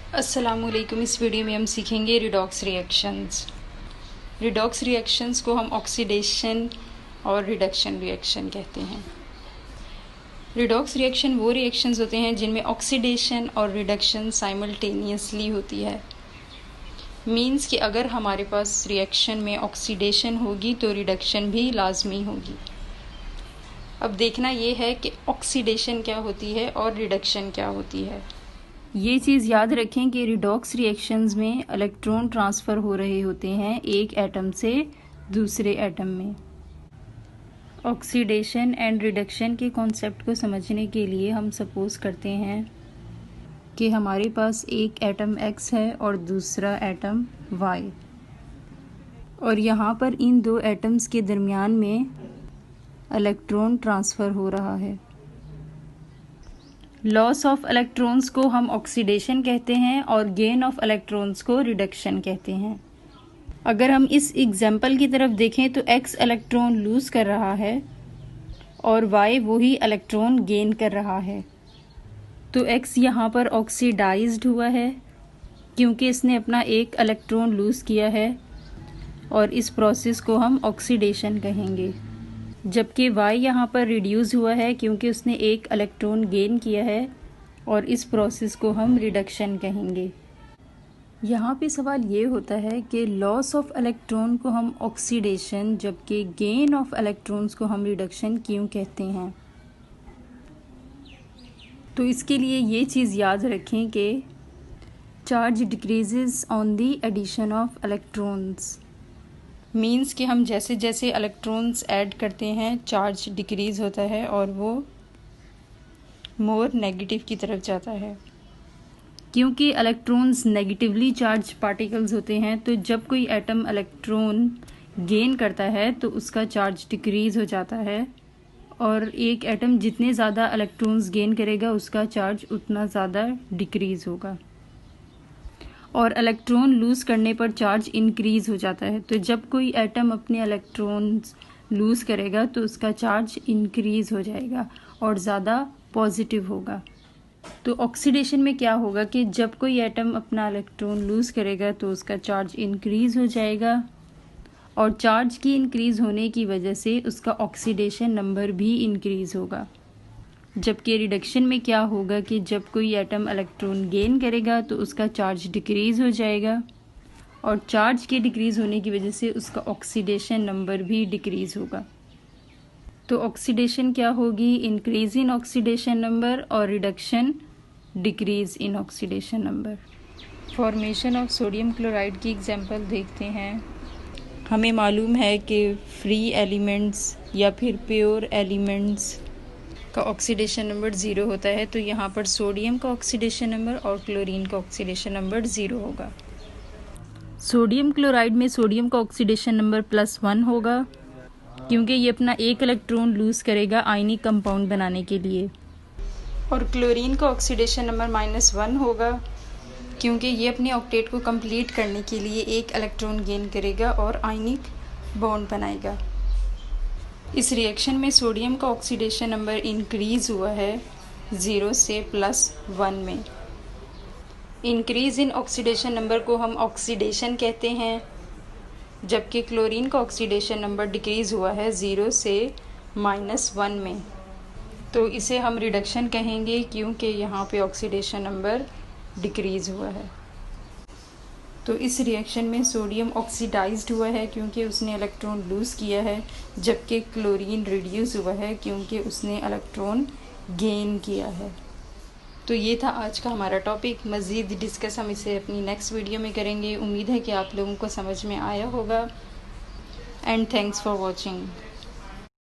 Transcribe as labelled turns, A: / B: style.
A: अस्सलामुअलैकुम। इस वीडियो में हम सीखेंगे रिडॉक्स रिएक्शंस। रिडॉक्स रिएक्शंस को हम ऑक्सीडेशन और रिडक्शन रिएक्शन कहते हैं। रिडॉक्स रिएक्शन वो रिएक्शंस होते हैं जिनमें ऑक्सीडेशन और रिडक्शन साइमल्टेनियसली होती है। मीन्स कि अगर हमारे पास रिएक्शन में ऑक्सीडेशन होगी तो रिडक्शन भी लाजमी होगी। अब देखना ये है कि ऑक्सीडेशन क्या होती है और रिडक्शन क्या होती है। ये चीज़ याद रखें कि रिडॉक्स रिएक्शंस में इलेक्ट्रॉन ट्रांसफ़र हो रहे होते हैं एक एटम से दूसरे एटम में। ऑक्सीडेशन एंड रिडक्शन के कॉन्सेप्ट को समझने के लिए हम सपोज करते हैं कि हमारे पास एक एटम X है और दूसरा एटम Y, और यहाँ पर इन दो एटम्स के दरमियान में इलेक्ट्रॉन ट्रांसफ़र हो रहा है। लॉस ऑफ इलेक्ट्रॉन्स को हम ऑक्सीडेशन कहते हैं और गेन ऑफ इलेक्ट्रॉन्स को रिडक्शन कहते हैं। अगर हम इस एग्जाम्पल की तरफ देखें तो X इलेक्ट्रॉन लूज़ कर रहा है और Y वही इलेक्ट्रॉन गेन कर रहा है। तो X यहाँ पर ऑक्सीडाइज्ड हुआ है क्योंकि इसने अपना एक इलेक्ट्रॉन लूज़ किया है और इस प्रोसेस को हम ऑक्सीडेशन कहेंगे। जबकि Y यहाँ पर रिड्यूस हुआ है क्योंकि उसने एक इलेक्ट्रॉन गेन किया है और इस प्रोसेस को हम रिडक्शन कहेंगे। यहाँ पे सवाल ये होता है कि लॉस ऑफ इलेक्ट्रॉन को हम ऑक्सीडेशन जबकि गेन ऑफ इलेक्ट्रॉन्स को हम रिडक्शन क्यों कहते हैं। तो इसके लिए ये चीज़ याद रखें कि charge decreases on the addition of electrons. Means कि हम जैसे जैसे इलेक्ट्रॉन्स ऐड करते हैं चार्ज डिक्रीज़ होता है और वो मोर नेगेटिव की तरफ जाता है। क्योंकि इलेक्ट्रॉन्स नेगेटिवली चार्ज पार्टिकल्स होते हैं तो जब कोई एटम इलेक्ट्रॉन गेन करता है तो उसका चार्ज डिक्रीज़ हो जाता है, और एक एटम जितने ज़्यादा इलेक्ट्रॉन्स गेन करेगा उसका चार्ज उतना ज़्यादा डिक्रीज़ होगा, और इलेक्ट्रॉन लूज़ करने पर चार्ज इंक्रीज़ हो जाता है। तो जब कोई एटम अपने इलेक्ट्रॉन्स लूज़ करेगा तो उसका चार्ज इंक्रीज़ हो जाएगा और ज़्यादा पॉजिटिव होगा। तो ऑक्सीडेशन में क्या होगा कि जब कोई एटम अपना इलेक्ट्रॉन लूज़ करेगा तो उसका चार्ज इंक्रीज़ हो जाएगा, और चार्ज की इंक्रीज़ होने की वजह से उसका ऑक्सीडेशन नंबर भी इंक्रीज़ होगा। जबकि रिडक्शन में क्या होगा कि जब कोई एटम इलेक्ट्रॉन गेन करेगा तो उसका चार्ज डिक्रीज़ हो जाएगा, और चार्ज के डिक्रीज़ होने की वजह से उसका ऑक्सीडेशन नंबर भी डिक्रीज़ होगा। तो ऑक्सीडेशन क्या होगी? इंक्रीज़ इन ऑक्सीडेशन नंबर, और reduction decrease in oxidation number. Formation of sodium chloride की एग्जांपल देखते हैं। हमें मालूम है कि फ्री एलिमेंट्स या फिर प्योर एलिमेंट्स का ऑक्सीडेशन नंबर 0 होता है। तो यहाँ पर सोडियम का ऑक्सीडेशन नंबर और क्लोरीन का ऑक्सीडेशन नंबर 0 होगा। सोडियम क्लोराइड में सोडियम का ऑक्सीडेशन नंबर +1 होगा क्योंकि ये अपना एक इलेक्ट्रॉन लूज़ करेगा आयनिक कंपाउंड बनाने के लिए, और क्लोरीन का ऑक्सीडेशन नंबर -1 होगा क्योंकि ये अपने ऑक्टेट को कंप्लीट करने के लिए एक इलेक्ट्रॉन गेन करेगा और आयनिक बॉन्ड बनाएगा। इस रिएक्शन में सोडियम का ऑक्सीडेशन नंबर इंक्रीज़ हुआ है 0 से +1 में। इंक्रीज़ इन ऑक्सीडेशन नंबर को हम ऑक्सीडेशन कहते हैं, जबकि क्लोरीन का ऑक्सीडेशन नंबर डिक्रीज़ हुआ है 0 से -1 में। तो इसे हम रिडक्शन कहेंगे क्योंकि यहाँ पे ऑक्सीडेशन नंबर डिक्रीज़ हुआ है। तो इस रिएक्शन में सोडियम ऑक्सीडाइज्ड हुआ है क्योंकि उसने इलेक्ट्रॉन लूज़ किया है, जबकि क्लोरीन रिड्यूस हुआ है क्योंकि उसने इलेक्ट्रॉन गेन किया है। तो ये था आज का हमारा टॉपिक। मज़ीद डिस्कस हम इसे अपनी नेक्स्ट वीडियो में करेंगे। उम्मीद है कि आप लोगों को समझ में आया होगा। And thanks for watching.